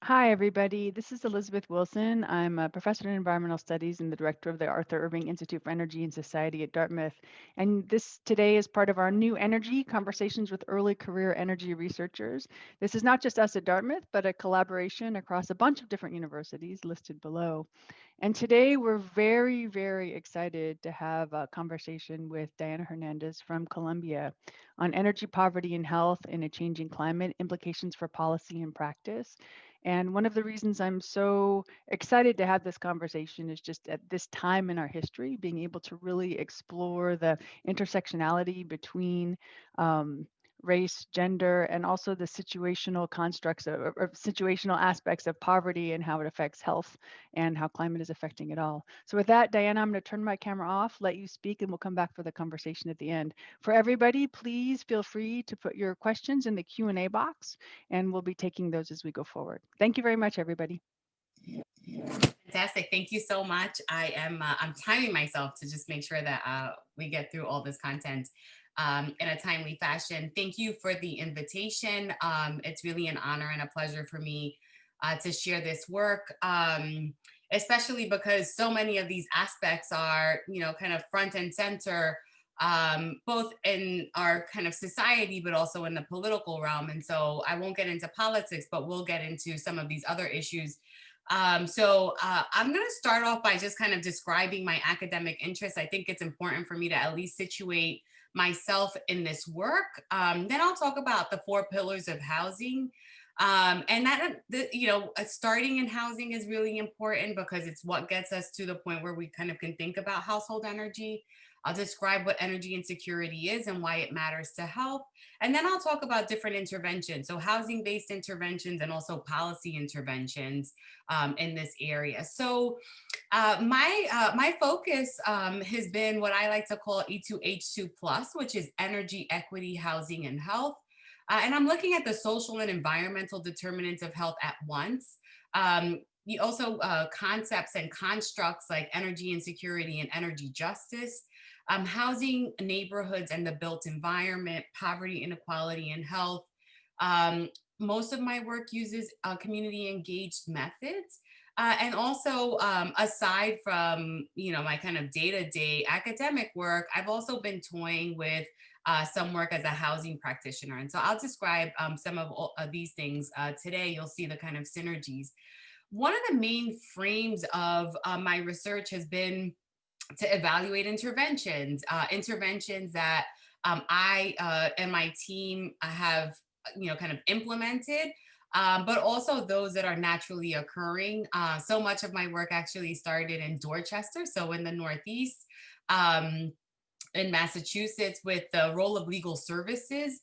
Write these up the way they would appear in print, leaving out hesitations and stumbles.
Hi, everybody. This is Elizabeth Wilson. I'm a professor in environmental studies and the director of the Arthur Irving Institute for Energy and Society at Dartmouth. And this today is part of our new energy conversations with early career energy researchers. This is not just us at Dartmouth, but a collaboration across a bunch of different universities listed below. And today we're very, very excited to have a conversation with Diana Hernandez from Colombia on energy poverty and health in a changing climate, implications for policy and practice. And one of the reasons I'm so excited to have this conversation is just at this time in our history, being able to really explore the intersectionality between race, gender, and also the situational constructs or situational aspects of poverty and how it affects health and how climate is affecting it all. So with that, Diana, I'm going to turn my camera off, let you speak, and we'll come back for the conversation at the end. For everybody, please feel free to put your questions in the Q&A box, and we'll be taking those as we go forward. Thank you very much, everybody. Fantastic. Thank you so much. I'm timing myself to just make sure that we get through all this content in a timely fashion. Thank you for the invitation. It's really an honor and a pleasure for me to share this work, especially because so many of these aspects are, kind of front and center, both in our kind of society, but also in the political realm. And so I won't get into politics, but we'll get into some of these other issues. I'm going to start off by just kind of describing my academic interests. I think it's important for me to at least situate myself in this work. Then I'll talk about the four pillars of housing. And starting in housing is really important because it's what gets us to the point where we kind of can think about household energy. I'll describe what energy insecurity is and why it matters to health. And then I'll talk about different interventions. So, housing based interventions and also policy interventions in this area. So, my focus has been what I like to call E2H2 plus, which is energy equity, housing, and health. And I'm looking at the social and environmental determinants of health at once. You also concepts and constructs like energy insecurity and energy justice, housing, neighborhoods, and the built environment, poverty, inequality, and health. Um, Most of my work uses community engaged methods. And also, aside from my kind of day-to-day academic work, I've also been toying with some work as a housing practitioner. And so I'll describe some of these things today. You'll see the kind of synergies. One of the main frames of my research has been to evaluate interventions that I and my team have, kind of implemented, but also those that are naturally occurring. So much of my work actually started in Dorchester, so in the Northeast. In Massachusetts, with the role of legal services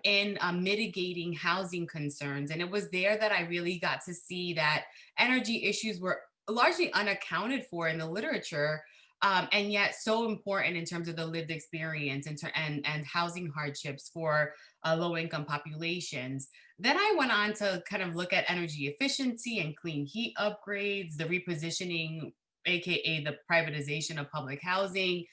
in mitigating housing concerns. And it was there that I really got to see that energy issues were largely unaccounted for in the literature. And yet so important in terms of the lived experience and housing hardships for low income populations. Then I went on to kind of look at energy efficiency and clean heat upgrades, the repositioning, aka the privatization of public housing,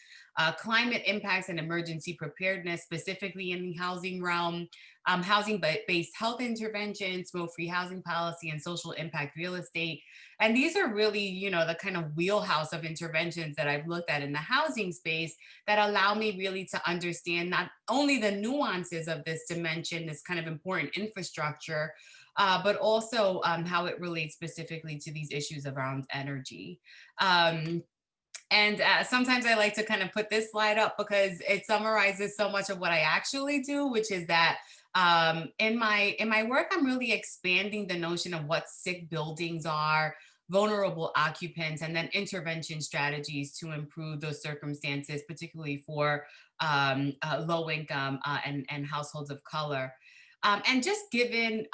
climate impacts and emergency preparedness, specifically in the housing realm, housing based health interventions, smoke free housing policy, and social impact real estate. And these are really, the kind of wheelhouse of interventions that I've looked at in the housing space that allow me really to understand not only the nuances of this dimension, this kind of important infrastructure, but also how it relates specifically to these issues around energy. And sometimes I like to kind of put this slide up because it summarizes so much of what I actually do, which is that in my work, I'm really expanding the notion of what sick buildings are, vulnerable occupants, and then intervention strategies to improve those circumstances, particularly for low income and households of color. And just given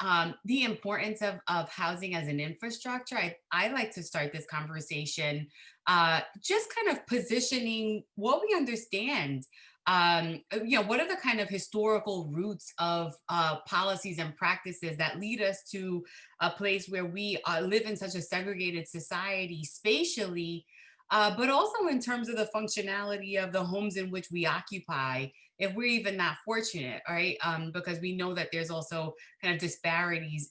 the importance of housing as an infrastructure, I like to start this conversation just kind of positioning what we understand. What are the kind of historical roots of policies and practices that lead us to a place where we live in such a segregated society spatially, but also in terms of the functionality of the homes in which we occupy, if we're even not fortunate, right? Because we know that there's also kind of disparities.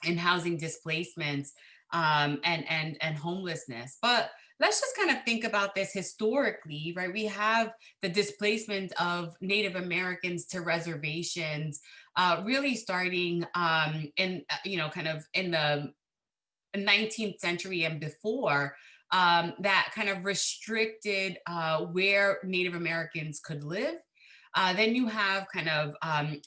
and housing displacements, and homelessness. But let's just kind of think about this historically, right? We have the displacement of Native Americans to reservations, really starting in kind of in the 19th century and before, that kind of restricted where Native Americans could live. Then you have kind of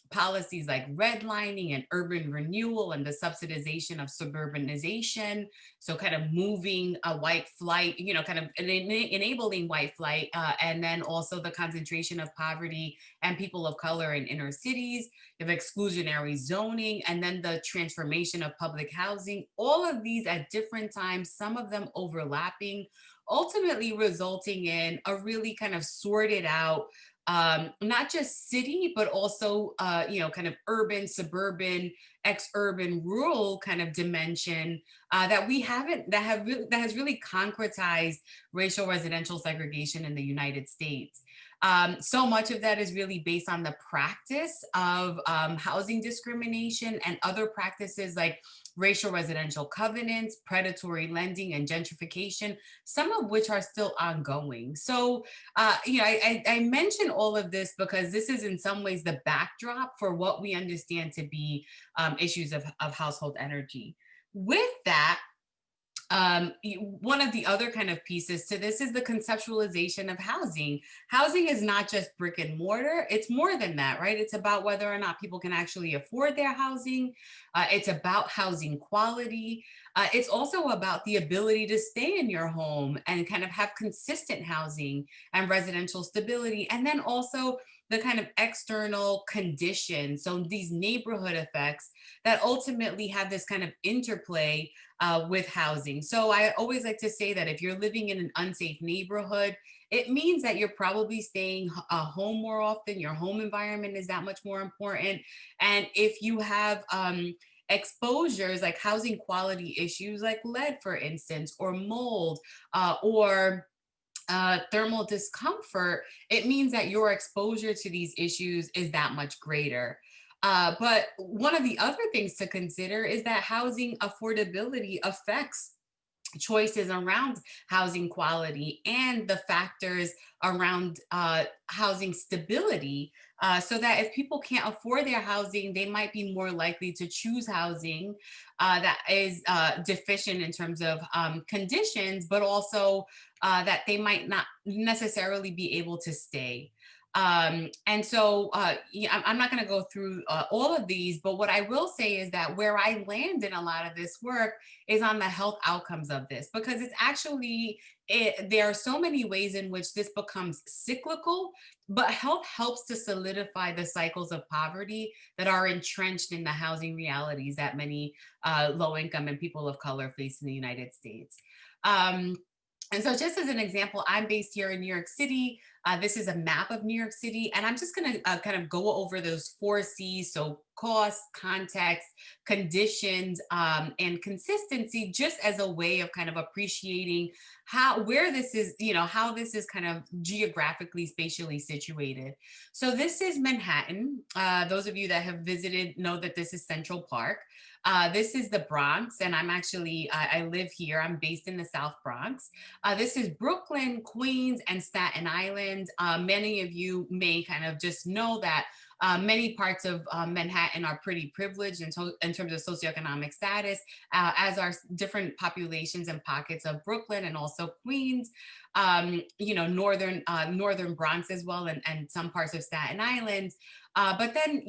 policies like redlining and urban renewal and the subsidization of suburbanization. So, kind of moving a white flight, kind of enabling white flight, and then also the concentration of poverty and people of color in inner cities. You have exclusionary zoning, and then the transformation of public housing. All of these at different times, some of them overlapping, ultimately resulting in a really kind of sorted out, not just city, but also, kind of urban, suburban, ex-urban, rural kind of dimension, that we haven't, that has really concretized racial residential segregation in the United States. So much of that is really based on the practice of housing discrimination and other practices like racial residential covenants, predatory lending, and gentrification, some of which are still ongoing. So, I mention all of this because this is in some ways the backdrop for what we understand to be issues of household energy. With that, one of the other kind of pieces to this is the conceptualization of housing. Housing is not just brick and mortar, it's more than that, right? It's about whether or not people can actually afford their housing. It's about housing quality. It's also about the ability to stay in your home and kind of have consistent housing and residential stability. And then also the kind of external conditions. So these neighborhood effects that ultimately have this kind of interplay with housing. So I always like to say that if you're living in an unsafe neighborhood, it means that you're probably staying home more often. Your home environment is that much more important. And if you have exposures like housing quality issues like lead, for instance, or mold, or thermal discomfort, it means that your exposure to these issues is that much greater. But one of the other things to consider is that housing affordability affects choices around housing quality and the factors around housing stability. So that if people can't afford their housing, they might be more likely to choose housing that is deficient in terms of conditions, but also that they might not necessarily be able to stay. And so, yeah, I'm not going to go through all of these, but what I will say is that where I land in a lot of this work is on the health outcomes of this, because it's actually, there are so many ways in which this becomes cyclical, but health helps to solidify the cycles of poverty that are entrenched in the housing realities that many low income and people of color face in the United States. Um, and so, just as an example, I'm based here in New York City. This is a map of New York City, and I'm just going to kind of go over those four C's. So, cost, context, conditions, and consistency, just as a way of kind of appreciating where this is, how this is kind of geographically, spatially situated. So, this is Manhattan. Those of you that have visited know that this is Central Park. This is the Bronx, and I live here. I'm based in the South Bronx. This is Brooklyn, Queens, and Staten Island. Many of you may kind of just know that many parts of Manhattan are pretty privileged in terms of socioeconomic status, as are different populations and pockets of Brooklyn and also Queens. Northern Bronx as well, and some parts of Staten Island. But then,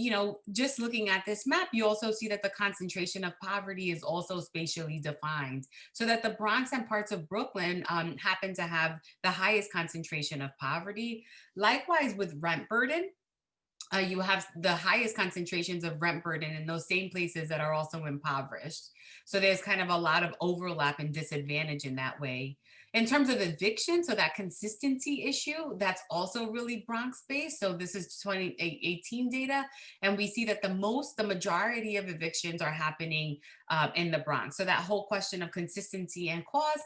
just looking at this map, you also see that the concentration of poverty is also spatially defined, so that the Bronx and parts of Brooklyn happen to have the highest concentration of poverty. Likewise, with rent burden, you have the highest concentrations of rent burden in those same places that are also impoverished. So there's kind of a lot of overlap and disadvantage in that way. In terms of eviction, so that consistency issue, that's also really Bronx based. So this is 2018 data, and we see that the majority of evictions are happening in the Bronx. So that whole question of consistency and cost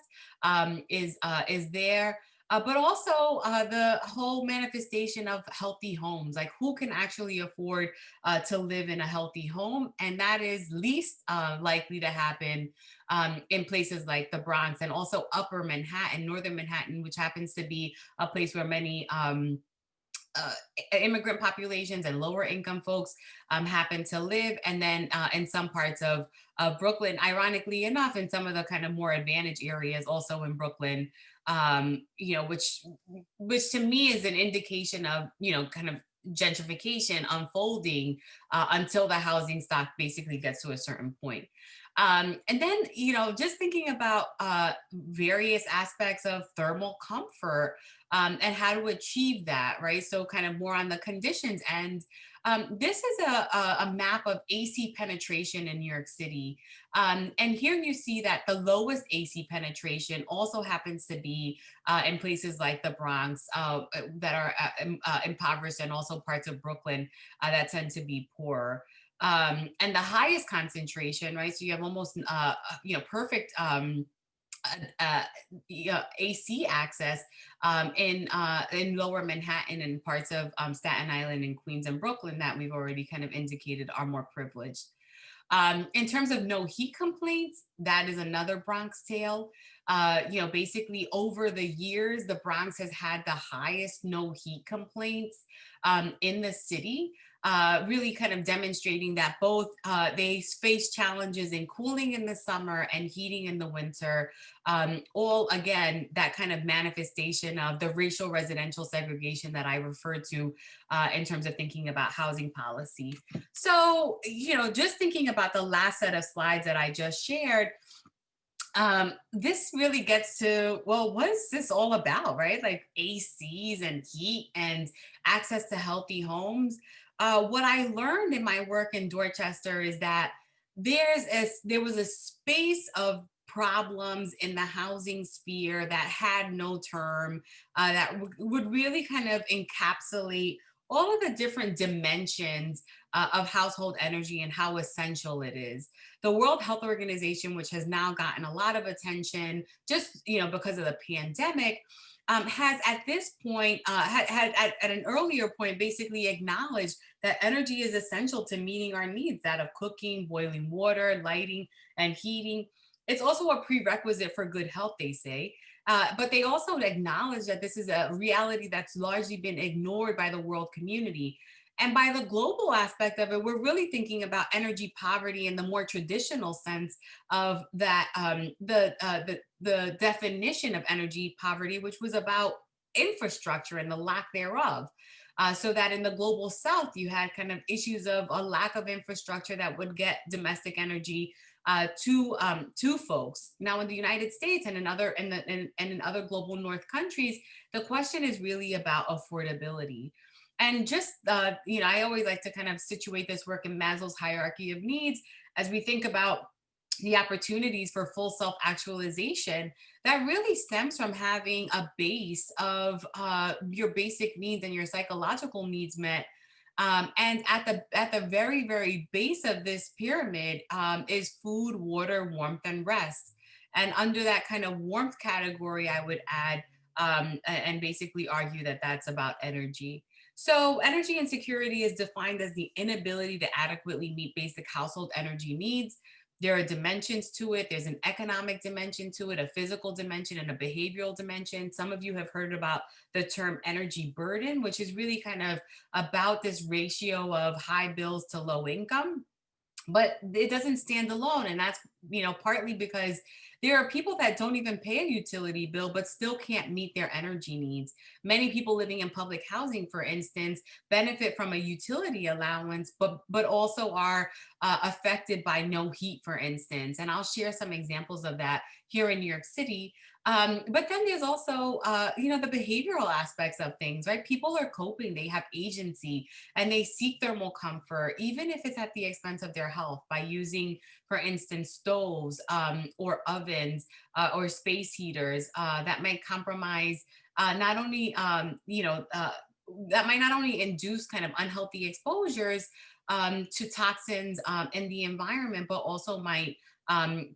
is there. but also the whole manifestation of healthy homes. Like, who can actually afford to live in a healthy home? And that is least likely to happen in places like the Bronx and also Upper Manhattan, Northern Manhattan, which happens to be a place where many uh, immigrant populations and lower income folks happen to live. And then in some parts of Brooklyn, ironically enough, in some of the kind of more advantaged areas, also in Brooklyn, which to me is an indication of, kind of gentrification unfolding until the housing stock basically gets to a certain point. And then, just thinking about various aspects of thermal comfort and how to achieve that, right? So, kind of more on the conditions end. This is a map of AC penetration in New York City. And here you see that the lowest AC penetration also happens to be in places like the Bronx that are impoverished, and also parts of Brooklyn that tend to be poor. And the highest concentration, right? So you have almost, perfect uh, AC access in Lower Manhattan and parts of Staten Island and Queens and Brooklyn that we've already kind of indicated are more privileged. In terms of no heat complaints, that is another Bronx tale. Basically over the years, the Bronx has had the highest no heat complaints in the city. Really kind of demonstrating that both they face challenges in cooling in the summer and heating in the winter. All again, that kind of manifestation of the racial residential segregation that I referred to in terms of thinking about housing policy. So, just thinking about the last set of slides that I just shared, this really gets to, well, what is this all about, right? Like ACs and heat and access to healthy homes. What I learned in my work in Dorchester is that there was a space of problems in the housing sphere that had no term, that would really kind of encapsulate all of the different dimensions of household energy and how essential it is. The World Health Organization, which has now gotten a lot of attention just because of the pandemic, has at this point had at an earlier point basically acknowledged that energy is essential to meeting our needs, that of cooking, boiling water, lighting, and heating. It's also a prerequisite for good health, they say. But they also acknowledge that this is a reality that's largely been ignored by the world community. And by the global aspect of it, we're really thinking about energy poverty in the more traditional sense of that, the definition of energy poverty, which was about infrastructure and the lack thereof. So that in the global south, you had kind of issues of a lack of infrastructure that would get domestic energy to folks. Now, in the United States and in other global north countries, the question is really about affordability. And just, I always like to kind of situate this work in Maslow's hierarchy of needs as we think about the opportunities for full self actualization. That really stems from having a base of your basic needs and your psychological needs met. And at the very very base of this pyramid is food, water, warmth, and rest. And under that kind of warmth category, I would add and basically argue that that's about energy. So, energy insecurity is defined as the inability to adequately meet basic household energy needs. There are dimensions to it. There's an economic dimension to it, a physical dimension, and a behavioral dimension. Some of you have heard about the term energy burden, which is really kind of about this ratio of high bills to low income, but it doesn't stand alone. And that's partly because there are people that don't even pay a utility bill but still can't meet their energy needs. Many people living in public housing, for instance, benefit from a utility allowance but also are affected by no heat, for instance. And I'll share some examples of that here in New York City. But then there's also, the behavioral aspects of things, right? People are coping, they have agency, and they seek thermal comfort, even if it's at the expense of their health, by using, for instance, stoves or ovens or space heaters that might compromise not only, that might not only induce kind of unhealthy exposures to toxins in the environment, but also might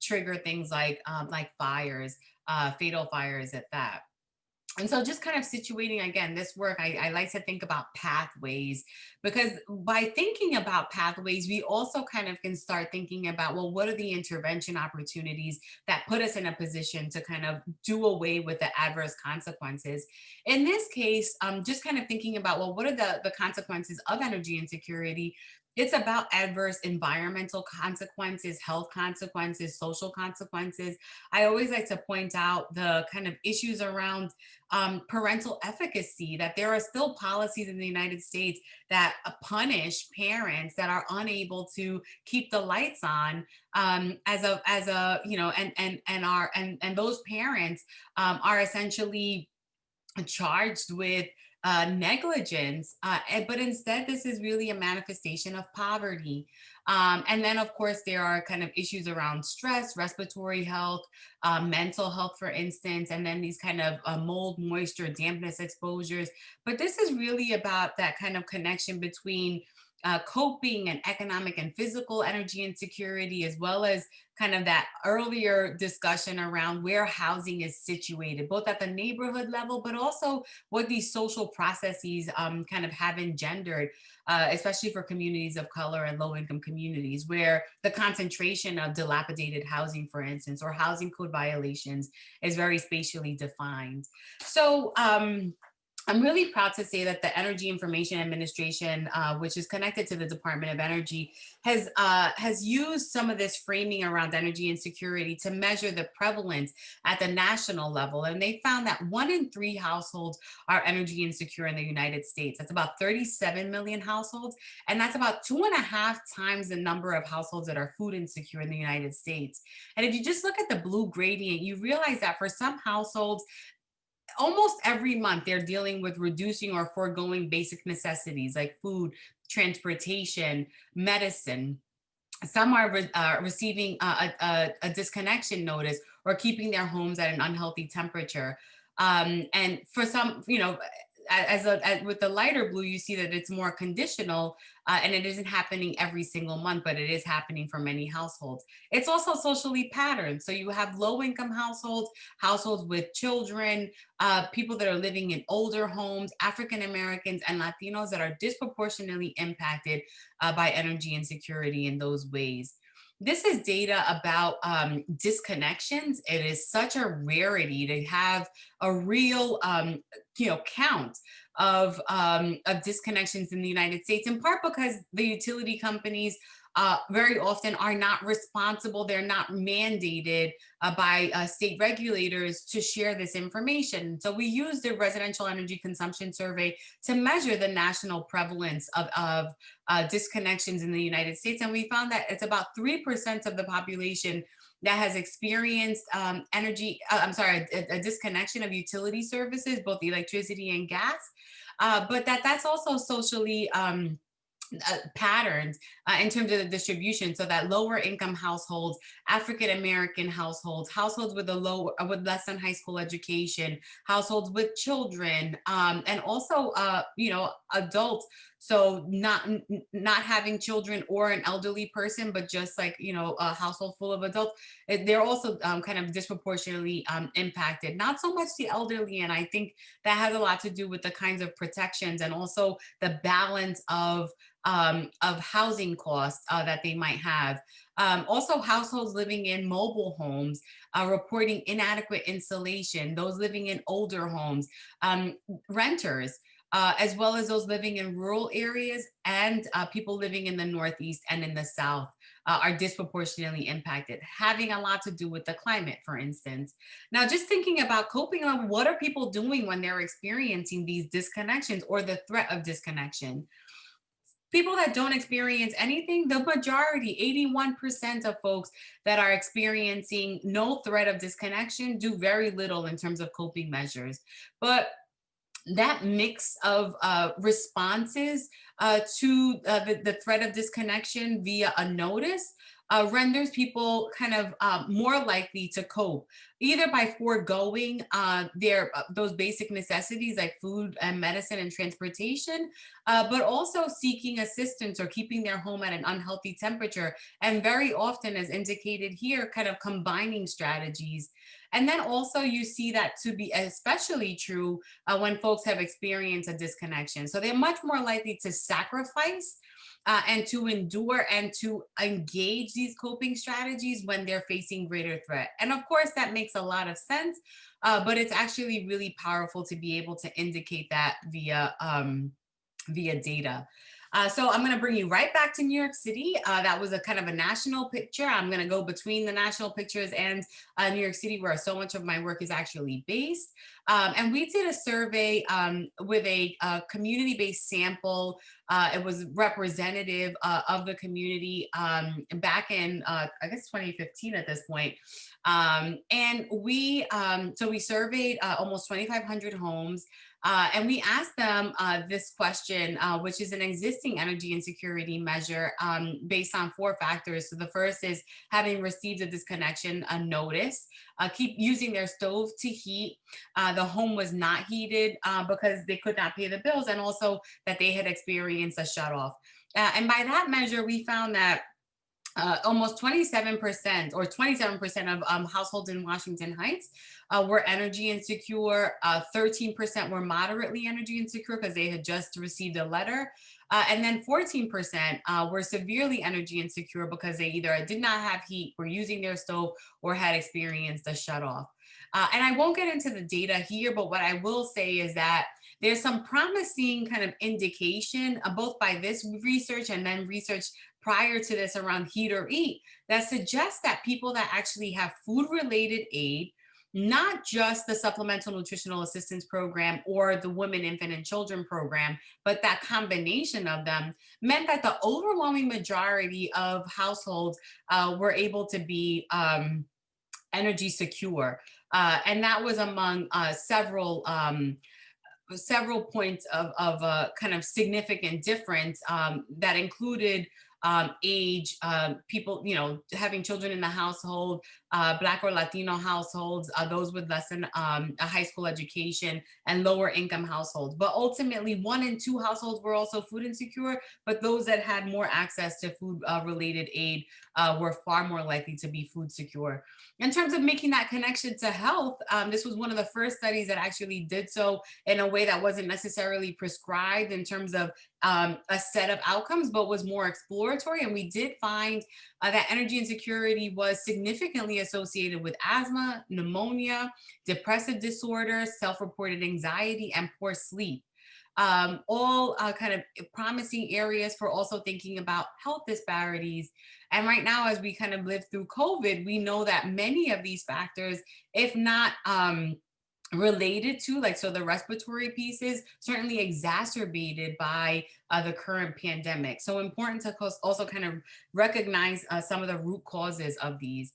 trigger things like fires, fatal fires at that. And so just kind of situating again this work, I like to think about pathways, because by thinking about pathways we also kind of can start thinking about, well, what are the intervention opportunities that put us in a position to kind of do away with the adverse consequences. In this case, just kind of thinking about, well, what are the consequences of energy insecurity. It's about adverse environmental consequences, health consequences, social consequences. I always like to point out the kind of issues around parental efficacy, that there are still policies in the United States that punish parents that are unable to keep the lights on, as a and those parents are essentially charged with negligence, but instead, this is really a manifestation of poverty. And then, of course, there are kind of issues around stress, respiratory health, mental health, for instance, and then these kind of mold, moisture, dampness exposures. But this is really about that kind of connection between coping and economic and physical energy insecurity, as well as kind of that earlier discussion around where housing is situated, both at the neighborhood level, but also what these social processes kind of have engendered, especially for communities of color and low income communities, where the concentration of dilapidated housing, for instance, or housing code violations is very spatially defined. So, I'm really proud to say that the Energy Information Administration, which is connected to the Department of Energy, has used some of this framing around energy insecurity to measure the prevalence at the national level, and they found that 1 in 3 households are energy insecure in the United States. That's about 37 million households, and that's about 2.5 times the number of households that are food insecure in the United States. And if you just look at the blue gradient, you realize that for some households, almost every month they're dealing with reducing or foregoing basic necessities like food, transportation, medicine. Some are receiving a disconnection notice or keeping their homes at an unhealthy temperature. And for some, with the lighter blue, you see that it's more conditional, and it isn't happening every single month, but it is happening for many households. It's also socially patterned. So you have low income households, households with children, people that are living in older homes, African Americans, and Latinos that are disproportionately impacted by energy insecurity in those ways. This is data about disconnections. It is such a rarity to have a real, count of disconnections in the United States, in part because the utility companies very often are not responsible. They're not mandated by state regulators to share this information. So we use the Residential Energy Consumption Survey to measure the national prevalence of disconnections in the United States. And we found that it's about 3% of the population that has experienced a disconnection of utility services, both electricity and gas. But that's also socially patterns in terms of the distribution, so that lower income households, African American households, households with with less than high school education, households with children, and also adults. So not having children or an elderly person, but just like a household full of adults, they're also kind of disproportionately impacted. Not so much the elderly, and I think that has a lot to do with the kinds of protections and also the balance of housing costs that they might have. Also, households living in mobile homes reporting inadequate insulation, those living in older homes, renters. As well as those living in rural areas and people living in the Northeast and in the South are disproportionately impacted, having a lot to do with the climate, for instance. Now, just thinking about coping on what are people doing when they're experiencing these disconnections or the threat of disconnection. People that don't experience anything, the majority, 81% of folks that are experiencing no threat of disconnection do very little in terms of coping measures. But that mix of responses to the threat of disconnection via a notice renders people kind of more likely to cope, either by foregoing their those basic necessities like food and medicine and transportation, but also seeking assistance or keeping their home at an unhealthy temperature, and very often, as indicated here, kind of combining strategies. And then also you see that to be especially true when folks have experienced a disconnection. So they're much more likely to sacrifice and to endure and to engage these coping strategies when they're facing greater threat. And of course, that makes a lot of sense, but it's actually really powerful to be able to indicate that via data. So I'm going to bring you right back to New York City. That was a kind of a national picture. I'm going to go between the national pictures and New York City, where so much of my work is actually based. And we did a survey with a community-based sample. It was representative of the community back in, I guess, 2015 at this point. And so we surveyed almost 2,500 homes. And we asked them this question, which is an existing energy insecurity measure based on four factors. So the first is having received a disconnection, a notice, keep using their stove to heat. The home was not heated because they could not pay the bills, and also that they had experienced a shutoff. And by that measure, we found that almost 27% or 27% of households in Washington Heights were energy insecure. 13% were moderately energy insecure because they had just received a letter. And then 14% were severely energy insecure because they either did not have heat, were using their stove, or had experienced a shutoff. And I won't get into the data here, but what I will say is that there's some promising kind of indication, both by this research and then research prior to this around heat or eat, that suggests that people that actually have food related aid, not just the supplemental nutritional assistance program or the women, infant, and children program, but that combination of them, meant that the overwhelming majority of households were able to be energy secure. And that was among several points of kind of significant difference that included age, people, having children in the household, Black or Latino households, those with less than a high school education, and lower income households. But ultimately, 1 in 2 households were also food insecure, but those that had more access to food related aid were far more likely to be food secure. In terms of making that connection to health, this was one of the first studies that actually did so in a way that wasn't necessarily prescribed in terms of a set of outcomes, but was more exploratory. And we did find that energy insecurity was significantly associated with asthma, pneumonia, depressive disorders, self reported anxiety, and poor sleep. All kind of promising areas for also thinking about health disparities. And right now, as we kind of live through COVID, we know that many of these factors, if not related to, like, so the respiratory pieces, certainly exacerbated by the current pandemic. So important to also kind of recognize some of the root causes of these.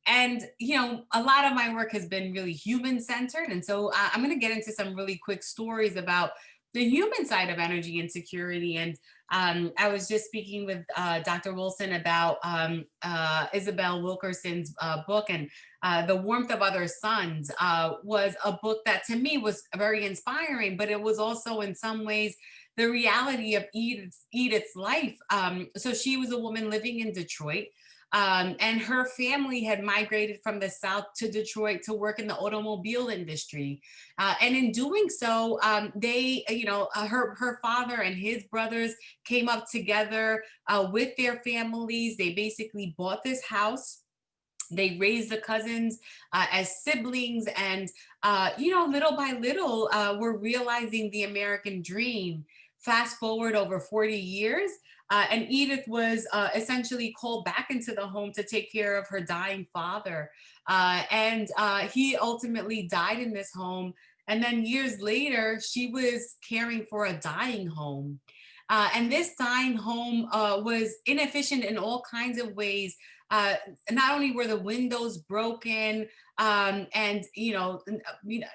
And a lot of my work has been really human centered, and so I'm going to get into some really quick stories about the human side of energy insecurity. And I was just speaking with Dr. Wilson about Isabel Wilkerson's book, and The Warmth of Other Suns was a book that to me was very inspiring, but it was also in some ways the reality of Edith's life. So she was a woman living in Detroit. And her family had migrated from the South to Detroit to work in the automobile industry. And in doing so, her father and his brothers came up together with their families. They basically bought this house. They raised the cousins as siblings, and little by little, we're realizing the American dream. Fast forward over 40 years, and Edith was essentially called back into the home to take care of her dying father. And he ultimately died in this home. And then years later, she was caring for a dying home. And this dying home was inefficient in all kinds of ways. Not only were the windows broken, and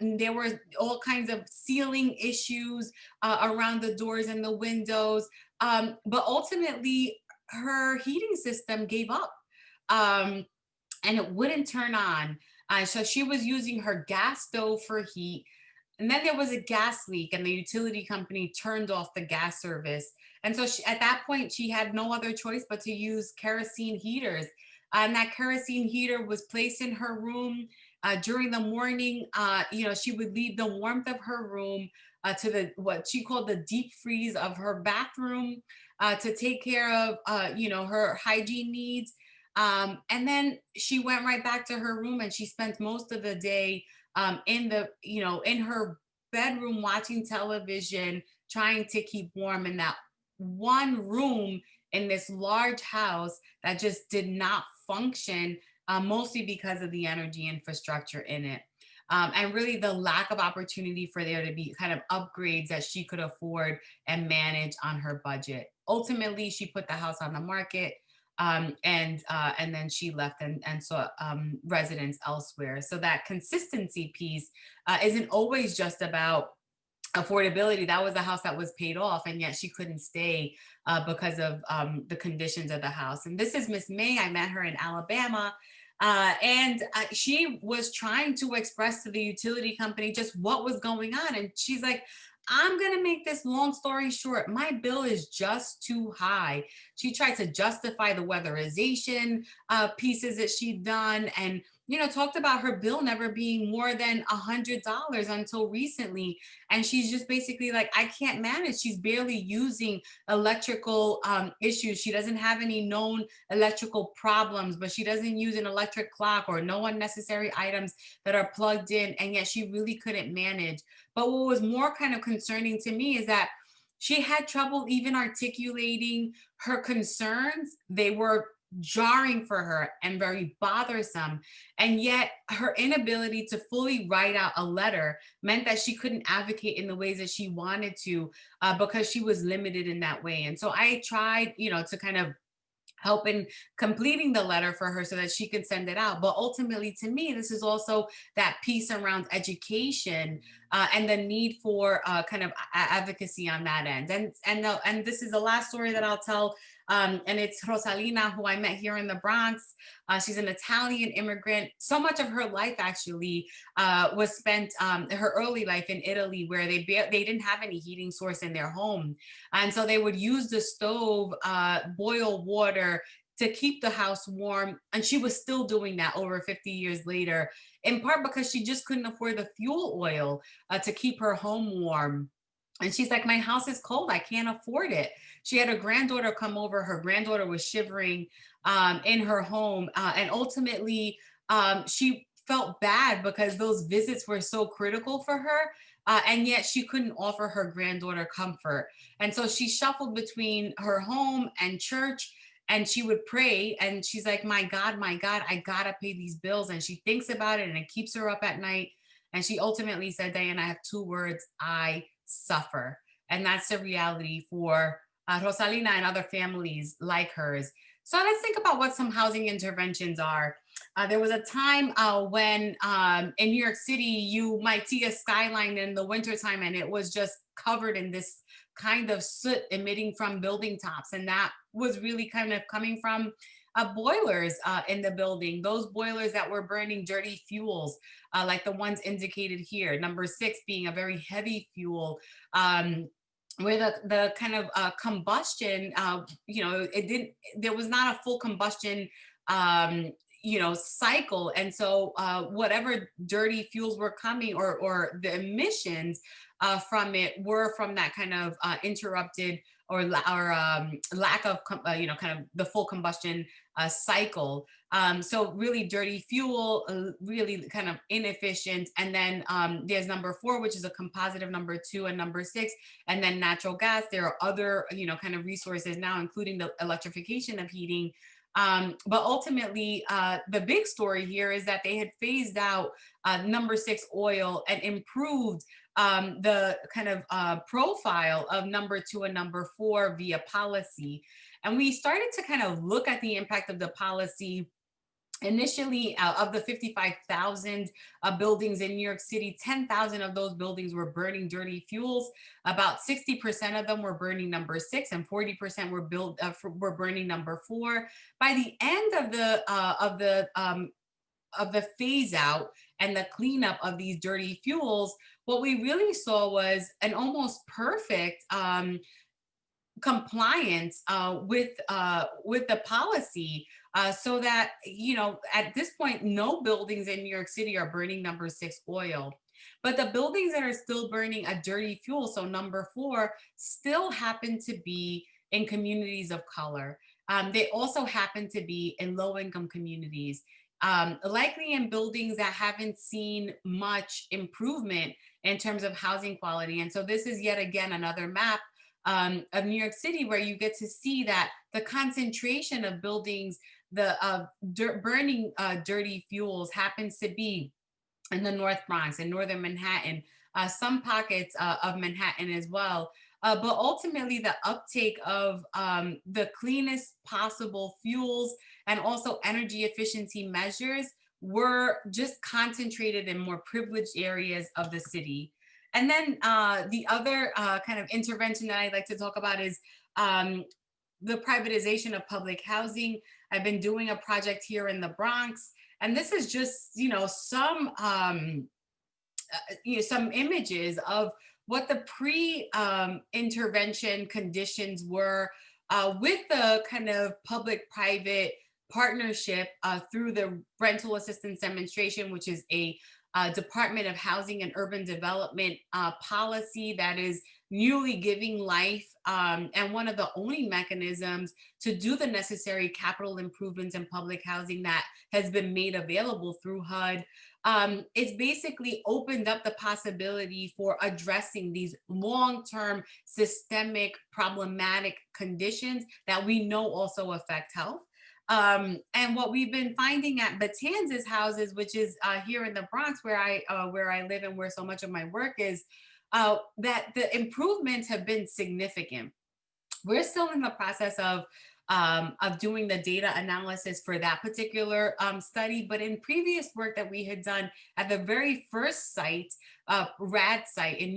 there were all kinds of ceiling issues around the doors and the windows, but ultimately her heating system gave up, and it wouldn't turn on. So she was using her gas stove for heat. And then there was a gas leak, and the utility company turned off the gas service. And so at that point, she had no other choice but to use kerosene heaters. And that kerosene heater was placed in her room. During the morning, she would leave the warmth of her room to the what she called the deep freeze of her bathroom to take care of her hygiene needs. And then she went right back to her room and she spent most of the day in her bedroom watching television, trying to keep warm in that one room in this large house that just did not function, mostly because of the energy infrastructure in it. And really the lack of opportunity for there to be kind of upgrades that she could afford and manage on her budget. Ultimately, she put the house on the market, and then she left and saw residence elsewhere. So that consistency piece isn't always just about affordability. That was a house that was paid off, and yet she couldn't stay because of the conditions of the house. And this is Miss May. I met her in Alabama. And she was trying to express to the utility company just what was going on. And she's like, I'm going to make this long story short. My bill is just too high. She tried to justify the weatherization pieces that she'd done, and talked about her bill never being more than $100 until recently. And she's just basically like, I can't manage. She's barely using electrical issues. She doesn't have any known electrical problems, but she doesn't use an electric clock or no unnecessary items that are plugged in. And yet she really couldn't manage. But what was more kind of concerning to me is that she had trouble even articulating her concerns. They were jarring for her and very bothersome. And yet, her inability to fully write out a letter meant that she couldn't advocate in the ways that she wanted to, because she was limited in that way. And so I tried, to kind of help in completing the letter for her so that she could send it out. But ultimately, to me, this is also that piece around education and the need for kind of advocacy on that end. And this is the last story that I'll tell. And it's Rosalina, who I met here in the Bronx. She's an Italian immigrant. So much of her life actually was spent, her early life in Italy, where they didn't have any heating source in their home, and so they would use the stove, boil water to keep the house warm. And she was still doing that over 50 years later, in part because she just couldn't afford the fuel oil to keep her home warm. And she's like, my house is cold. I can't afford it. She had a granddaughter come over. Her granddaughter was shivering in her home. And ultimately, she felt bad because those visits were so critical for her. And yet she couldn't offer her granddaughter comfort. And so she shuffled between her home and church, and she would pray. And she's like, my God, I gotta pay these bills. And she thinks about it and it keeps her up at night. And she ultimately said, Diana, I have two words: I suffer. And that's the reality for Rosalina and other families like hers. So let's think about what some housing interventions are. There was a time when in New York City, you might see a skyline in the wintertime and it was just covered in this kind of soot emitting from building tops. And that was really kind of coming from boilers in the building, those boilers that were burning dirty fuels, like the ones indicated here. Number six being a very heavy fuel. Where the kind of combustion, it didn't, there was not a full combustion cycle. And so whatever dirty fuels were coming, or the emissions from it, were from that kind of interrupted or lack of kind of the full combustion cycle. So really dirty fuel, really kind of inefficient. And then there's number four, which is a composite of number two and number six, and then natural gas. There are other kind of resources now, including the electrification of heating. But ultimately, the big story here is that they had phased out number six oil and improved the kind of profile of number two and number four via policy. And we started to kind of look at the impact of the policy. Initially, of the 55,000 buildings in New York City, 10,000 of those buildings were burning dirty fuels. About 60% of them were burning number six, and 40% were burning number four. By the end of the phase out and the cleanup of these dirty fuels, what we really saw was an almost perfect compliance with the policy. so that, at this point, no buildings in New York City are burning number six oil. But the buildings that are still burning a dirty fuel, so number four, still happen to be in communities of color. They also happen to be in low income communities, likely in buildings that haven't seen much improvement in terms of housing quality. And so this is yet again another map of New York City where you get to see that the concentration of buildings, the burning dirty fuels happens to be in the North Bronx and Northern Manhattan, some pockets of Manhattan as well. But ultimately, the uptake of the cleanest possible fuels and also energy efficiency measures were just concentrated in more privileged areas of the city. And then the other kind of intervention that I'd like to talk about is um, the privatization of public housing. I've been doing a project here in the Bronx, and this is just some images of what the pre intervention conditions were with the kind of public private partnership through the rental assistance demonstration, which is a Department of Housing and Urban Development policy that is newly giving life, and one of the only mechanisms to do the necessary capital improvements in public housing that has been made available through HUD. It's basically opened up the possibility for addressing these long-term systemic problematic conditions that we know also affect health. And what we've been finding at Batanzas houses, which is here in the Bronx where I live and where so much of my work is, that the improvements have been significant. We're still in the process of doing the data analysis for that particular study. But in previous work that we had done at the very first site, RAD site in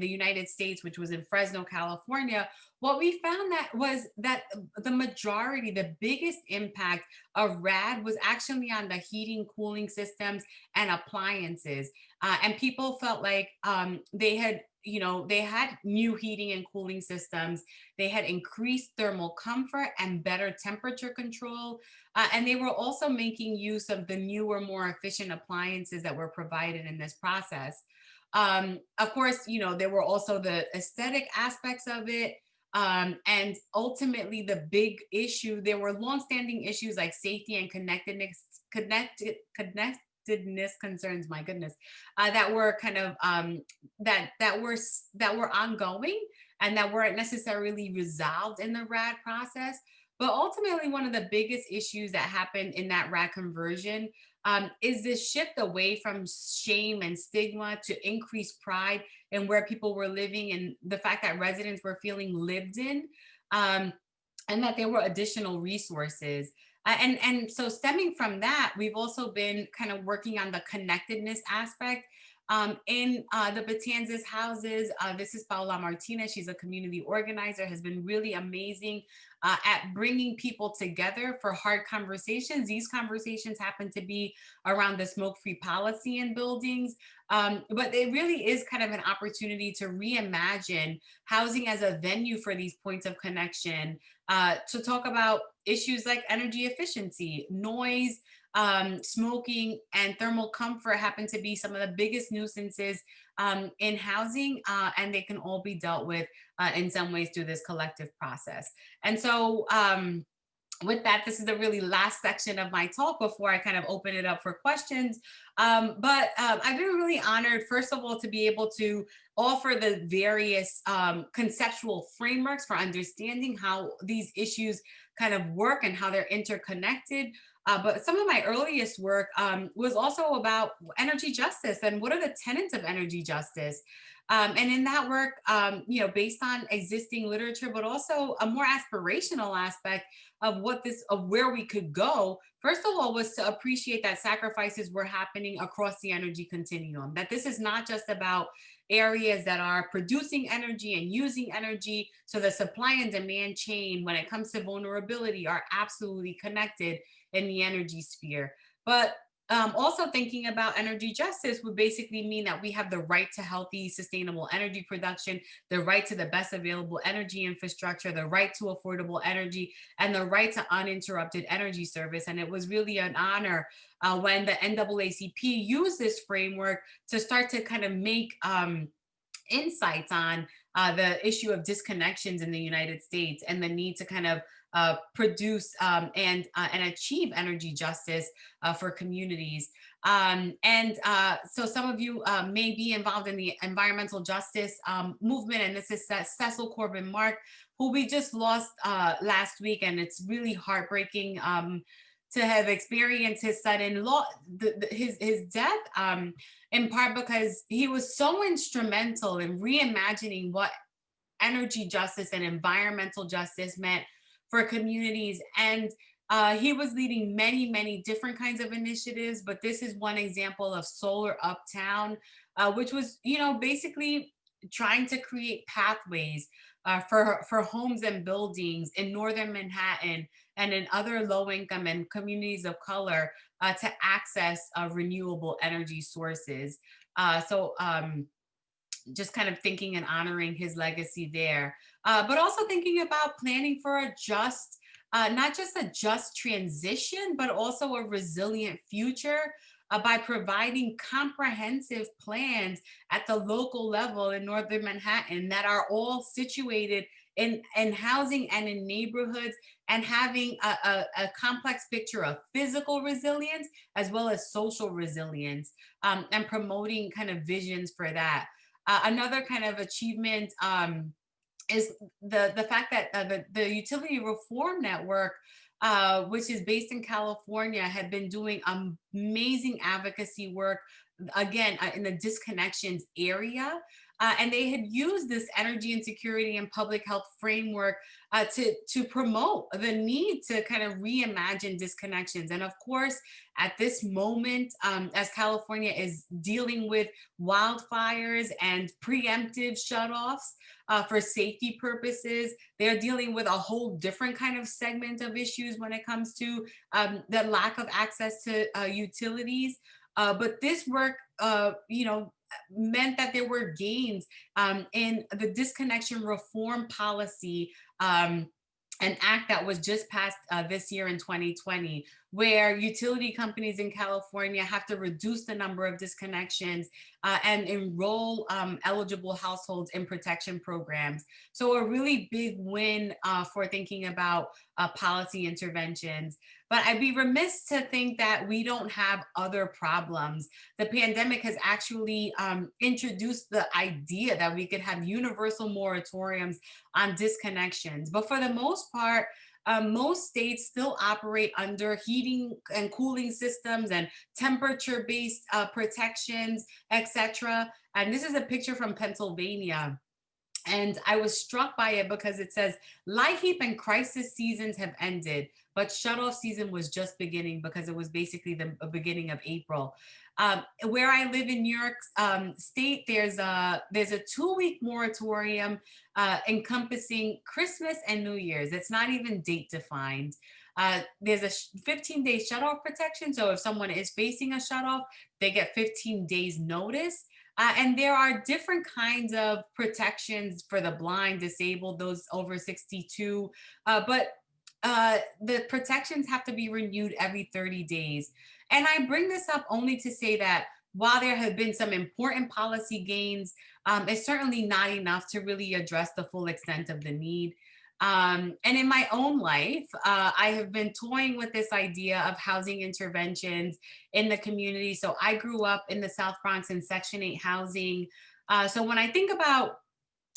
the United States, which was in Fresno, California, what we found that was that the majority, the biggest impact of RAD was actually on the heating, cooling systems, and appliances. And people felt like they had new heating and cooling systems. They had increased thermal comfort and better temperature control. And they were also making use of the newer, more efficient appliances that were provided in this process. Of course, there were also the aesthetic aspects of it. And ultimately, the big issue, there were longstanding issues like safety and connectedness concerns, my goodness, that were kind of that were ongoing and that weren't necessarily resolved in the RAD process. But ultimately, one of the biggest issues that happened in that RAD conversion is this shift away from shame and stigma to increased pride in where people were living and the fact that residents were feeling lived in, um, and that there were additional resources. And so stemming from that, we've also been kind of working on the connectedness aspect in the Batanzas houses. This is Paula Martinez. She's a community organizer, has been really amazing at bringing people together for hard conversations. These conversations happen to be around the smoke-free policy in buildings, but it really is kind of an opportunity to reimagine housing as a venue for these points of connection, to talk about issues like energy efficiency, noise, smoking, and thermal comfort happen to be some of the biggest nuisances in housing, and they can all be dealt with in some ways through this collective process. And so, with that, this is the really last section of my talk before I kind of open it up for questions. But I've been really honored, first of all, to be able to offer the various conceptual frameworks for understanding how these issues kind of work and how they're interconnected. But some of my earliest work was also about energy justice and what are the tenets of energy justice. And in that work, based on existing literature, but also a more aspirational aspect of where we could go. First of all, was to appreciate that sacrifices were happening across the energy continuum. That this is not just about areas that are producing energy and using energy. So the supply and demand chain, when it comes to vulnerability, are absolutely connected in the energy sphere. But also thinking about energy justice would basically mean that we have the right to healthy, sustainable energy production, the right to the best available energy infrastructure, the right to affordable energy, and the right to uninterrupted energy service. And it was really an honor when the NAACP used this framework to start to kind of make insights on the issue of disconnections in the United States and the need to kind of produce and achieve energy justice for communities. So some of you may be involved in the environmental justice movement, and this is Cecil Corbin Mark, who we just lost last week, and it's really heartbreaking. To have experienced his sudden his death, in part because he was so instrumental in reimagining what energy justice and environmental justice meant for communities. And he was leading many, many different kinds of initiatives, but this is one example of Solar Uptown, which was, basically trying to create pathways for homes and buildings in northern Manhattan and in other low income and communities of color to access renewable energy sources. Just kind of thinking and honoring his legacy there, but also thinking about planning for a just, not just a just transition, but also a resilient future by providing comprehensive plans at the local level in Northern Manhattan that are all situated in housing and in neighborhoods, and having a complex picture of physical resilience as well as social resilience, and promoting kind of visions for that. Another kind of achievement is the fact that the Utility Reform Network, which is based in California, had been doing amazing advocacy work, again, in the disconnections area. And they had used this energy insecurity and public health framework to promote the need to kind of reimagine disconnections. And of course, at this moment, as California is dealing with wildfires and preemptive shutoffs for safety purposes, they're dealing with a whole different kind of segment of issues when it comes to the lack of access to utilities. But this work, meant that there were gains in the disconnection reform policy, an act that was just passed this year in 2020, where utility companies in California have to reduce the number of disconnections and enroll eligible households in protection programs. So, a really big win for thinking about policy interventions. But I'd be remiss to think that we don't have other problems. The pandemic has actually introduced the idea that we could have universal moratoriums on disconnections. But for the most part, most states still operate under heating and cooling systems and temperature-based protections, etc. And this is a picture from Pennsylvania. And I was struck by it because it says light heap and crisis seasons have ended, but shutoff season was just beginning, because it was basically the beginning of April. Where I live in New York State, there's a 2-week moratorium encompassing Christmas and New Year's. It's not even date defined. There's a 15-day shutoff protection. So if someone is facing a shutoff, they get 15 days notice. And there are different kinds of protections for the blind, disabled, those over 62. But the protections have to be renewed every 30 days. And I bring this up only to say that while there have been some important policy gains, it's certainly not enough to really address the full extent of the need. And in my own life, I have been toying with this idea of housing interventions in the community. So I grew up in the South Bronx in Section 8 housing. So when I think about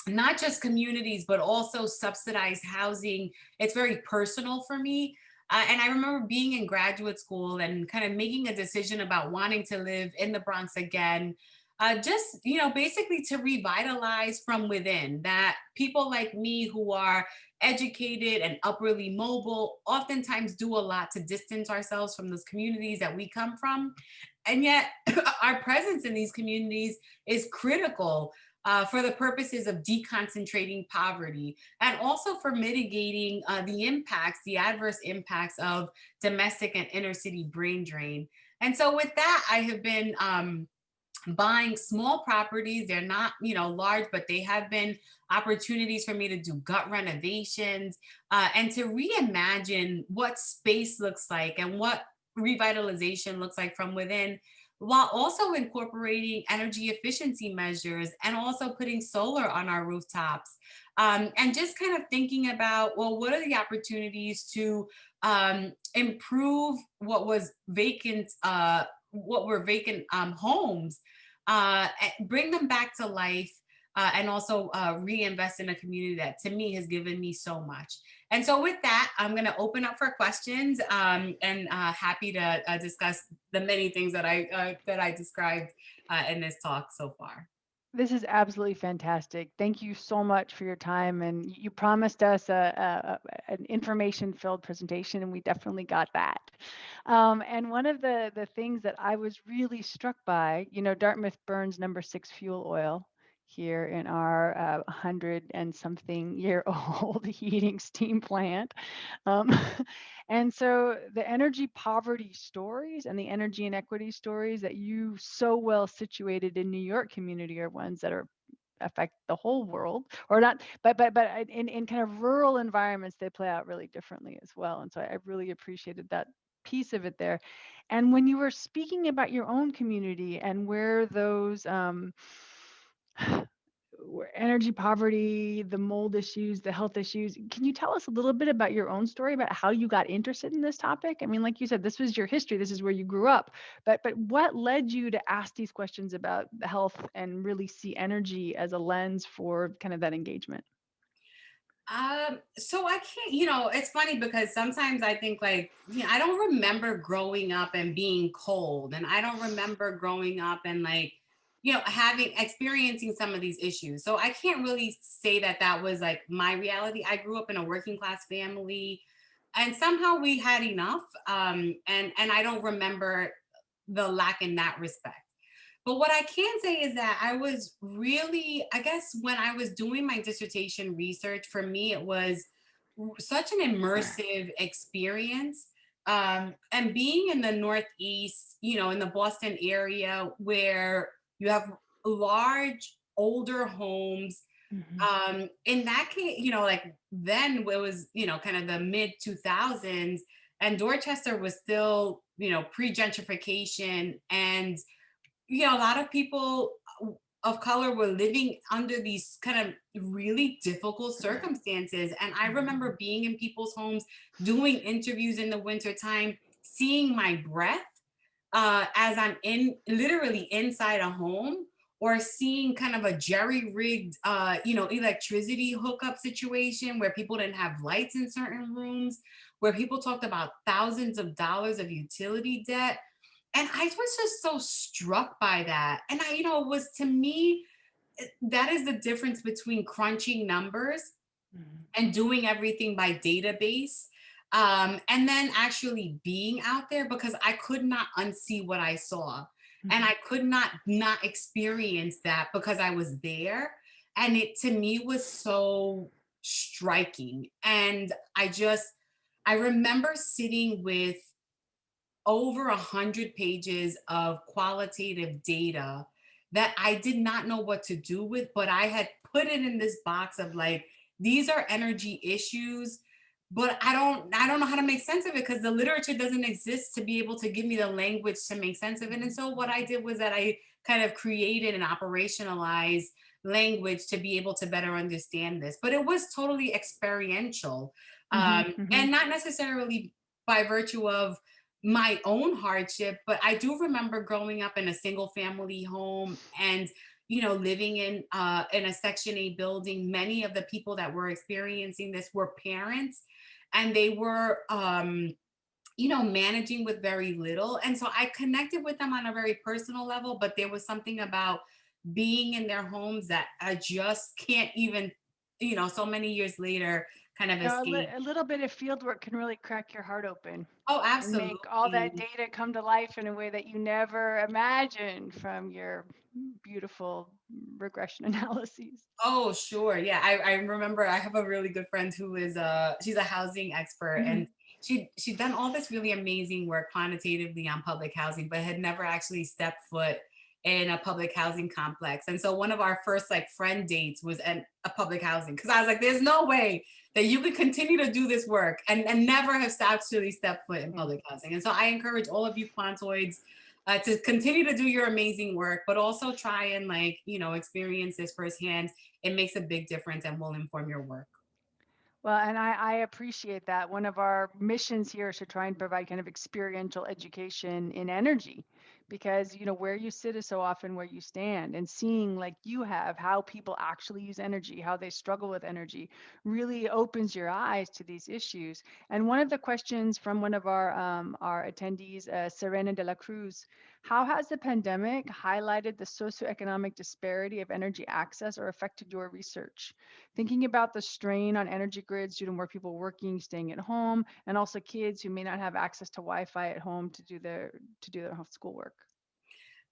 not just communities, but also subsidized housing, it's very personal for me. And I remember being in graduate school and kind of making a decision about wanting to live in the Bronx again. Just, basically to revitalize from within, that people like me who are educated and upwardly mobile oftentimes do a lot to distance ourselves from those communities that we come from. And yet, our presence in these communities is critical for the purposes of deconcentrating poverty, and also for mitigating the adverse impacts of domestic and inner city brain drain. And so with that, I have been buying small properties. They're not, large, but they have been opportunities for me to do gut renovations, and to reimagine what space looks like and what revitalization looks like from within, while also incorporating energy efficiency measures and also putting solar on our rooftops. And just kind of thinking about, well, what are the opportunities to improve what were vacant homes, bring them back to life, and also reinvest in a community that to me has given me so much. And so, with that, I'm going to open up for questions, and happy to discuss the many things that I described in this talk so far. This is absolutely fantastic. Thank you so much for your time. And you promised us an information-filled presentation, and we definitely got that. And one of the things that I was really struck by, Dartmouth burns #6 fuel oil here in our 100 and something year old heating steam plant. Um, and so the energy poverty stories and the energy inequity stories that you so well situated in New York community are ones that are affect the whole world, or not, but in kind of rural environments, they play out really differently as well. And so I really appreciated that piece of it there. And when you were speaking about your own community and where those energy poverty, the mold issues, the health issues. Can you tell us a little bit about your own story about how you got interested in this topic? I mean, like you said, this was your history. This is where you grew up. But what led you to ask these questions about the health and really see energy as a lens for kind of that engagement? So I can't, it's funny because sometimes I think like, I don't remember growing up and being cold. And I don't remember growing up and like, having experiencing some of these issues. So I can't really say that that was like my reality. I grew up in a working class family and somehow we had enough. And I don't remember the lack in that respect. But what I can say is that I was really, I guess, when I was doing my dissertation research, for me, it was such an immersive experience. And being in the Northeast, in the Boston area where you have large, older homes. Mhm. In that case, like then it was, kind of the mid 2000s, and Dorchester was still, pre gentrification. And a lot of people of color were living under these kind of really difficult circumstances. And I remember being in people's homes, doing interviews in the wintertime, seeing my breath as I'm in literally inside a home, or seeing kind of a jerry rigged, electricity hookup situation where people didn't have lights in certain rooms, where people talked about thousands of dollars of utility debt. And I was just so struck by that. And it was to me, that is the difference between crunching numbers Mhm. and doing everything by database, and then actually being out there, because I could not unsee what I saw. And Mhm. I could not experience that because I was there. And it to me was so striking. And I remember sitting with over 100 pages of qualitative data that I did not know what to do with, but I had put it in this box of like, these are energy issues, but I don't know how to make sense of it because the literature doesn't exist to be able to give me the language to make sense of it. And so what I did was that I kind of created and operationalized language to be able to better understand this. But it was totally experiential, Mhm. Mhm. and not necessarily by virtue of my own hardship, but I do remember growing up in a single family home and living in a section 8 building. Many of the people that were experiencing this were parents, and they were managing with very little. And so I connected with them on a very personal level, but there was something about being in their homes that I just can't even, so many years later, kind of escape. A little bit of field work can really crack your heart open Oh, and make all that absolutely. data come to life in a way that you never imagined from your beautiful regression analyses. Oh, sure. Yeah. I remember I have a really good friend who is she's a housing expert, and Mhm. she'd done all this really amazing work quantitatively on public housing, but had never actually stepped foot in a public housing complex. And so one of our first like friend dates was at a public housing, because I was like, there's no way that you could continue to do this work and never have actually stepped foot in Mm. public housing. And so I encourage all of you quantoids to continue to do your amazing work, but also try and like, experience this firsthand. It makes a big difference and will inform your work. Well, and I appreciate that. One of our missions here is to try and provide kind of experiential education in energy because, where you sit is so often where you stand, and seeing like you have how people actually use energy, how they struggle with energy really opens your eyes to these issues. And one of the questions from one of our attendees, Serena de la Cruz, how has the pandemic highlighted the socioeconomic disparity of energy access or affected your research? Thinking about the strain on energy grids due to more people working, staying at home, and also kids who may not have access to Wi-Fi at home to do their schoolwork.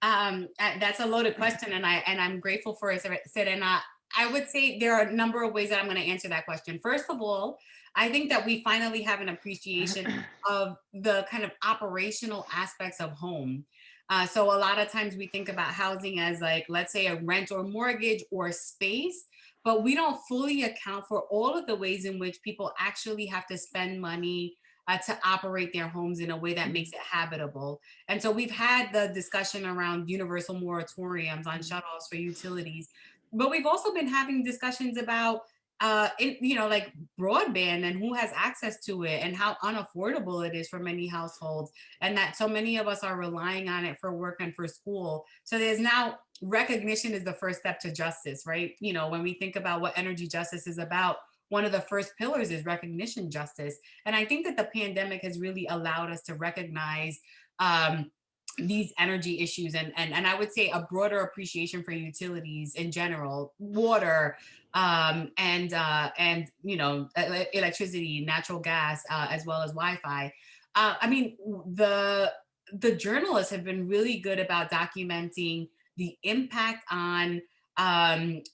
That's a loaded question, and I'm grateful for it, Sid. And I would say there are a number of ways that I'm going to answer that question. First of all, I think that we finally have an appreciation of the kind of operational aspects of home. So a lot of times we think about housing as like, let's say, a rent or mortgage or space, but we don't fully account for all of the ways in which people actually have to spend money to operate their homes in a way that makes it habitable. And so we've had the discussion around universal moratoriums on shutoffs for utilities, but we've also been having discussions about like broadband and who has access to it and how unaffordable it is for many households, and that so many of us are relying on it for work and for school. So there's now recognition is the first step to justice, right? When we think about what energy justice is about, one of the first pillars is recognition justice. And I think that the pandemic has really allowed us to recognize um, these energy issues, and I would say a broader appreciation for utilities in general, water, and electricity, natural gas, as well as Wi-Fi. I mean, the journalists have been really good about documenting the impact on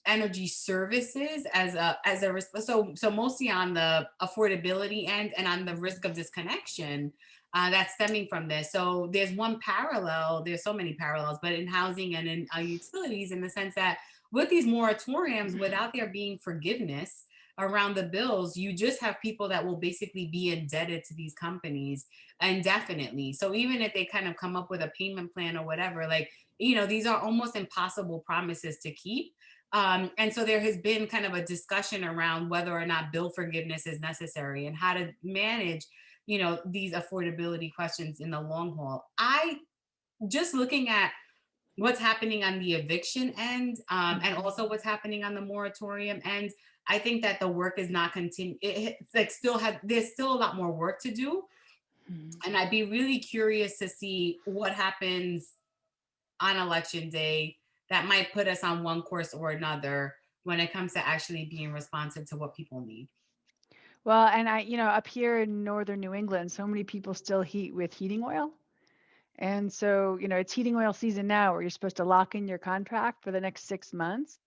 energy services as a risk. So mostly on the affordability end and on the risk of disconnection that's stemming from this. So there's one parallel. There's so many parallels, but in housing and in utilities, in the sense that with these moratoriums, without there being forgiveness around the bills, you just have people that will basically be indebted to these companies indefinitely. So even if they kind of come up with a payment plan or whatever, like, these are almost impossible promises to keep. And so there has been kind of a discussion around whether or not bill forgiveness is necessary and how to manage, these affordability questions in the long haul. I just looking at what's happening on the eviction end, and Mhm. also what's happening on the moratorium end, I think that the work is not continue. It's like there's still a lot more work to do, Mhm. and I'd be really curious to see what happens on election day that might put us on one course or another when it comes to actually being responsive to what people need. Well, and up here in northern New England, so many people still heat with heating oil. And so, it's heating oil season now where you're supposed to lock in your contract for the next 6 months.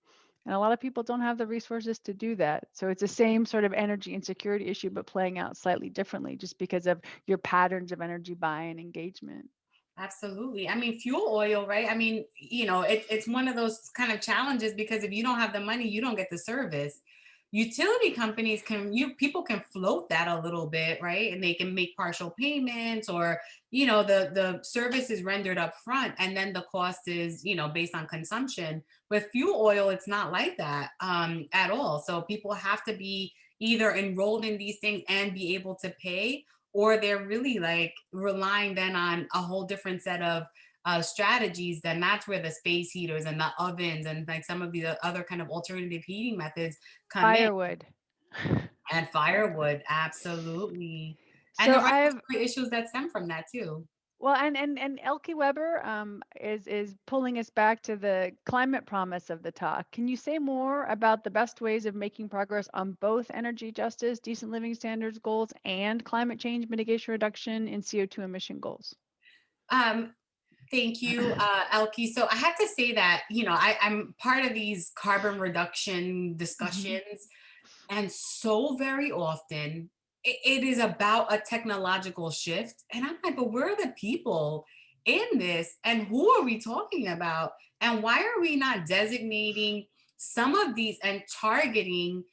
And a lot of people don't have the resources to do that. So it's the same sort of energy insecurity issue, but playing out slightly differently just because of your patterns of energy buy and engagement. Absolutely. I mean, fuel oil, right? I mean, it's one of those kind of challenges, because if you don't have the money, you don't get the service. Utility companies people can float that a little bit, right? And they can make partial payments, or, the service is rendered up front and then the cost is, based on consumption. With fuel oil, it's not like that at all. So people have to be either enrolled in these things and be able to pay, or they're really like relying then on a whole different set of strategies. Then that's where the space heaters and the ovens and like some of the other kind of alternative heating methods come in. Firewood. And firewood, absolutely. And So the I have regulatory issues that stem from that too. Well, and Elke Weber is pulling us back to the climate promise of the talk. Can you say more about the best ways of making progress on both energy justice, decent living standards goals, and climate change mitigation reduction in CO2 emission goals? Um, Thank you, Elke. So I have to say that, I'm part of these carbon reduction Mhm. discussions. And so very often it is about a technological shift. And I'm like, but where are the people in this? And who are we talking about? And why are we not designating some of these and targeting,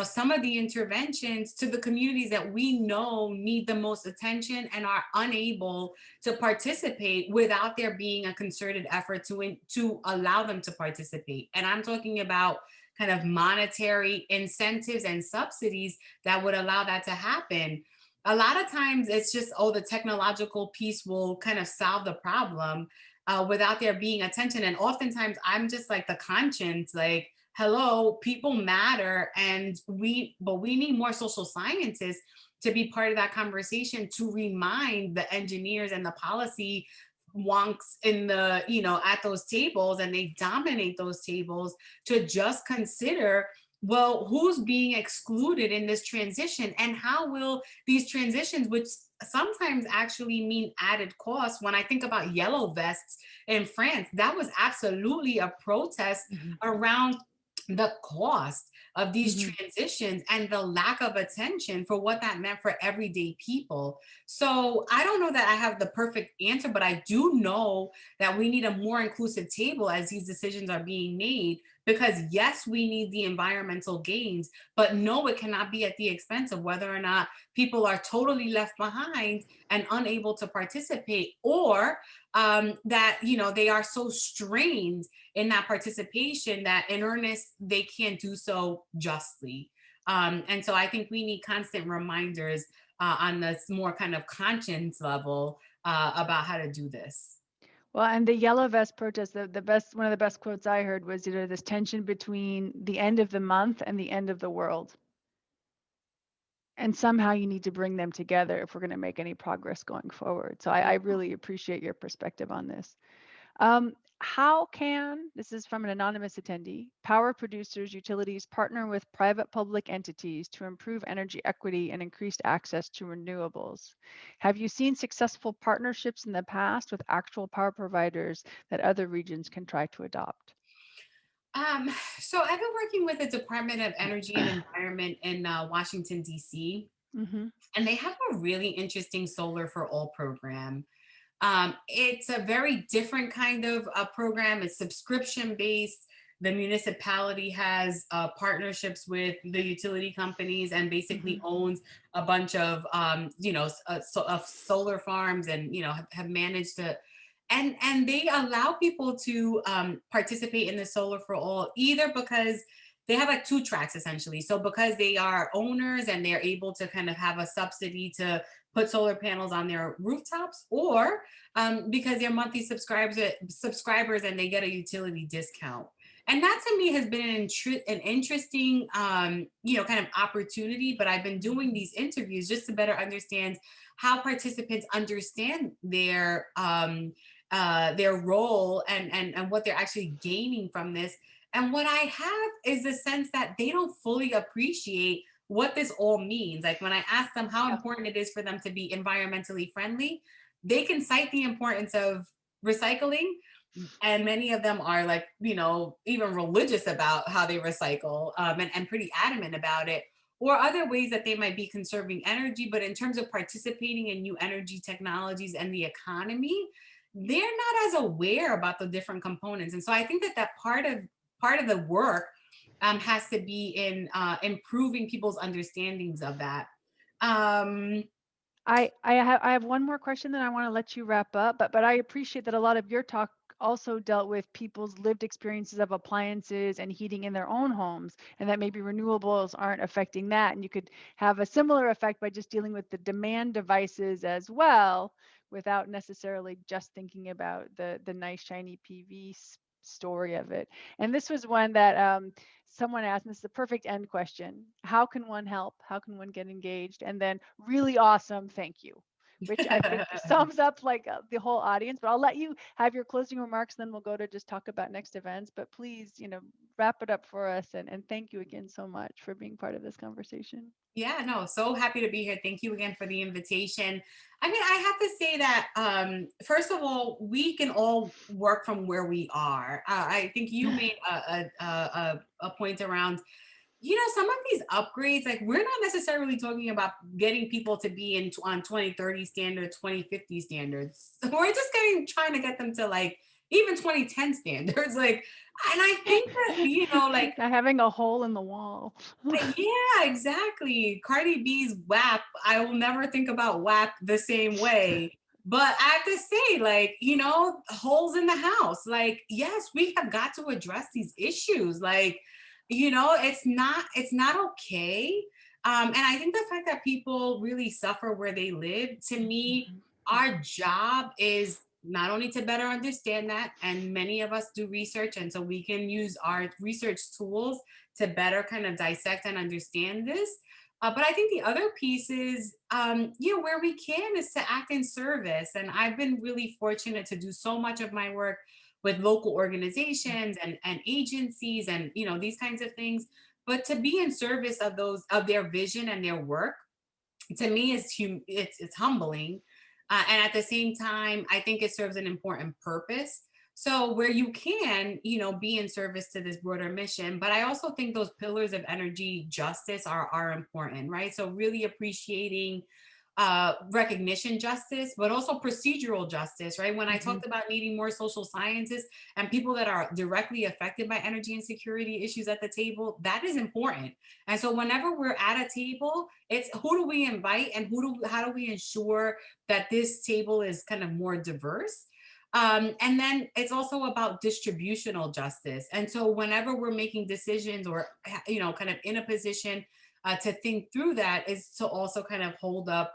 some of the interventions to the communities that we know need the most attention and are unable to participate without there being a concerted effort to allow them to participate? And I'm talking about kind of monetary incentives and subsidies that would allow that to happen. A lot of times it's just, oh, the technological piece will kind of solve the problem without there being attention. And oftentimes I'm just like the conscience, like, hello, people matter. But we need more social scientists to be part of that conversation to remind the engineers and the policy wonks in the, at those tables, and they dominate those tables, to just consider, well, who's being excluded in this transition, and how will these transitions, which sometimes actually mean added costs. When I think about yellow vests in France, that was absolutely a protest Mhm. around the cost of these Mhm. transitions and the lack of attention for what that meant for everyday people. So I don't know that I have the perfect answer, but I do know that we need a more inclusive table as these decisions are being made. Because yes, we need the environmental gains, but no, it cannot be at the expense of whether or not people are totally left behind and unable to participate, or that they are so strained in that participation that in earnest they can't do so justly. And so I think we need constant reminders on this more kind of conscience level about how to do this. Well, and the yellow vest protest, the best one of the best quotes I heard was, this tension between the end of the month and the end of the world. And somehow you need to bring them together if we're going to make any progress going forward. So I really appreciate your perspective on this. How can, this is from an anonymous attendee, power producers, utilities partner with private public entities to improve energy equity and increased access to renewables? Have you seen successful partnerships in the past with actual power providers that other regions can try to adopt? Um, so I've been working with the Department of Energy and Environment in Washington, D.C., Mm-hmm. and they have a really interesting Solar for All program. It's a very different kind of program. It's subscription based. The municipality has partnerships with the utility companies and Mm-hmm. basically owns a bunch of, of solar farms, and have managed to, and they allow people to participate in the Solar for All, either because they have like two tracks essentially. So because they are owners and they're able to kind of have a subsidy to put solar panels on their rooftops, or because they're monthly subscribers and they get a utility discount. And that to me has been an interesting, kind of opportunity. But I've been doing these interviews just to better understand how participants understand their role, and what they're actually gaining from this. And what I have is the sense that they don't fully appreciate what this all means. Like when I ask them how Yeah. important it is for them to be environmentally friendly, they can cite the importance of recycling. And many of them are like, even religious about how they recycle, and pretty adamant about it. Or other ways that they might be conserving energy. But in terms of participating in new energy technologies and the economy, they're not as aware about the different components. And so I think that part of the work has to be in improving people's understandings of that. Um, I have one more question, then I want to let you wrap up, but I appreciate that a lot of your talk also dealt with people's lived experiences of appliances and heating in their own homes, and that maybe renewables aren't affecting that. And you could have a similar effect by just dealing with the demand devices as well, without necessarily just thinking about the nice shiny PV story of it. And this was one that someone asked, and this is a perfect end question. How can one help? How can one get engaged? And then really awesome, thank you, which I think sums up like the whole audience. But I'll let you have your closing remarks, then we'll go to just talk about next events. But please, wrap it up for us. And thank you again so much for being part of this conversation. Yeah, no, so happy to be here. Thank you again for the invitation. I mean, I have to say that first of all, we can all work from where we are. I think you made a point around Some of these upgrades, like we're not necessarily talking about getting people to be on 2030 standards, 2050 standards. We're just trying to get them to like even 2010 standards. Like, and I think that, like, Having a hole in the wall. yeah, exactly. Cardi B's WAP, I will never think about WAP the same way. But I have to say, like, holes in the house. Like, yes, we have got to address these issues. Like, it's not okay. And I think the fact that people really suffer where they live, to me, Mhm. our job is not only to better understand that, and many of us do research, and so we can use our research tools to better kind of dissect and understand this. But I think the other piece is, where we can, is to act in service. And I've been really fortunate to do so much of my work with local organizations and agencies and these kinds of things. But to be in service of those of their vision and their work, to me it's humbling, and at the same time I think it serves an important purpose. So where you can be in service to this broader mission, but I also think those pillars of energy justice are important, right? So really appreciating recognition justice, but also procedural justice, right? When I Mhm. talked about needing more social scientists and people that are directly affected by energy and security issues at the table, that is important. And so whenever we're at a table, it's who do we invite, and how do we ensure that this table is kind of more diverse? And then it's also about distributional justice. And so whenever we're making decisions, or kind of in a position to think through that, is to also kind of hold up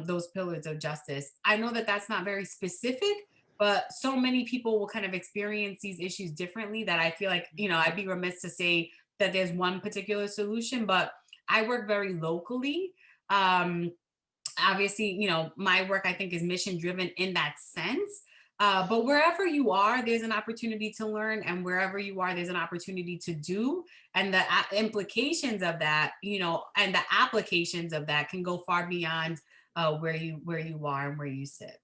those pillars of justice. I know that that's not very specific, but so many people will kind of experience these issues differently that I feel like, I'd be remiss to say that there's one particular solution. But I work very locally. Um, Obviously, my work, I think, is mission driven in that sense. But wherever you are, there's an opportunity to learn, and wherever you are, there's an opportunity to do. And the implications of that, and the applications of that can go far beyond where you are and where you sit.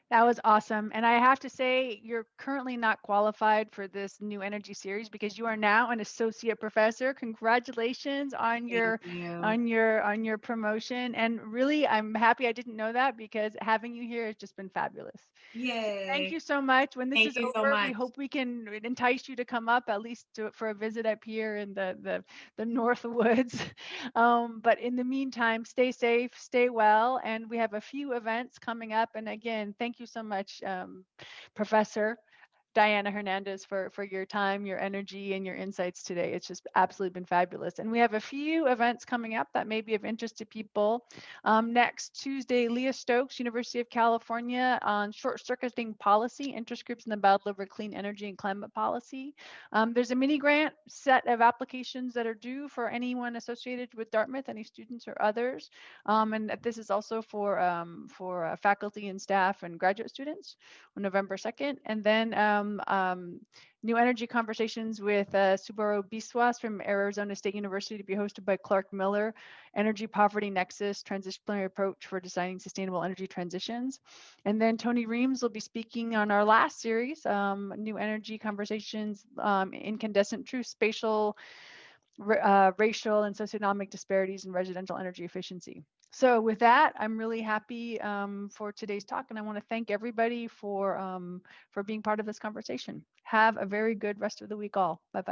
That was awesome. And I have to say, you're currently not qualified for this new energy series because you are now an associate professor. Congratulations on Thank your you. on your promotion. And really, I'm happy I didn't know that because having you here has just been fabulous. Thank Yay. you so much. When this Thank is you so over, we much. hope we can entice you to come up at least for a visit up here in the North Woods. But in the meantime, stay safe, stay well, and we have a few events coming up. And again, thank you so much, Professor Diana Hernandez, for your time, your energy, and your insights today. It's just absolutely been fabulous. And we have a few events coming up that may be of interest to people. Next Tuesday, Leah Stokes, University of California, on short-circuiting policy, interest groups in the battle over clean energy and climate policy. There's a mini grant set of applications that are due for anyone associated with Dartmouth, any students or others. And this is also for faculty and staff and graduate students on November 2nd. And then New Energy Conversations with Subaru Biswas from Arizona State University to be hosted by Clark Miller, Energy Poverty Nexus, Transdisciplinary Approach for Designing Sustainable Energy Transitions. And then Tony Reams will be speaking on our last series, New Energy Conversations, Incandescent Truth, Spatial, Racial and Socioeconomic Disparities in Residential Energy Efficiency. So with that, I'm really happy for today's talk, and I want to thank everybody for being part of this conversation. Have a very good rest of the week all. Bye-bye.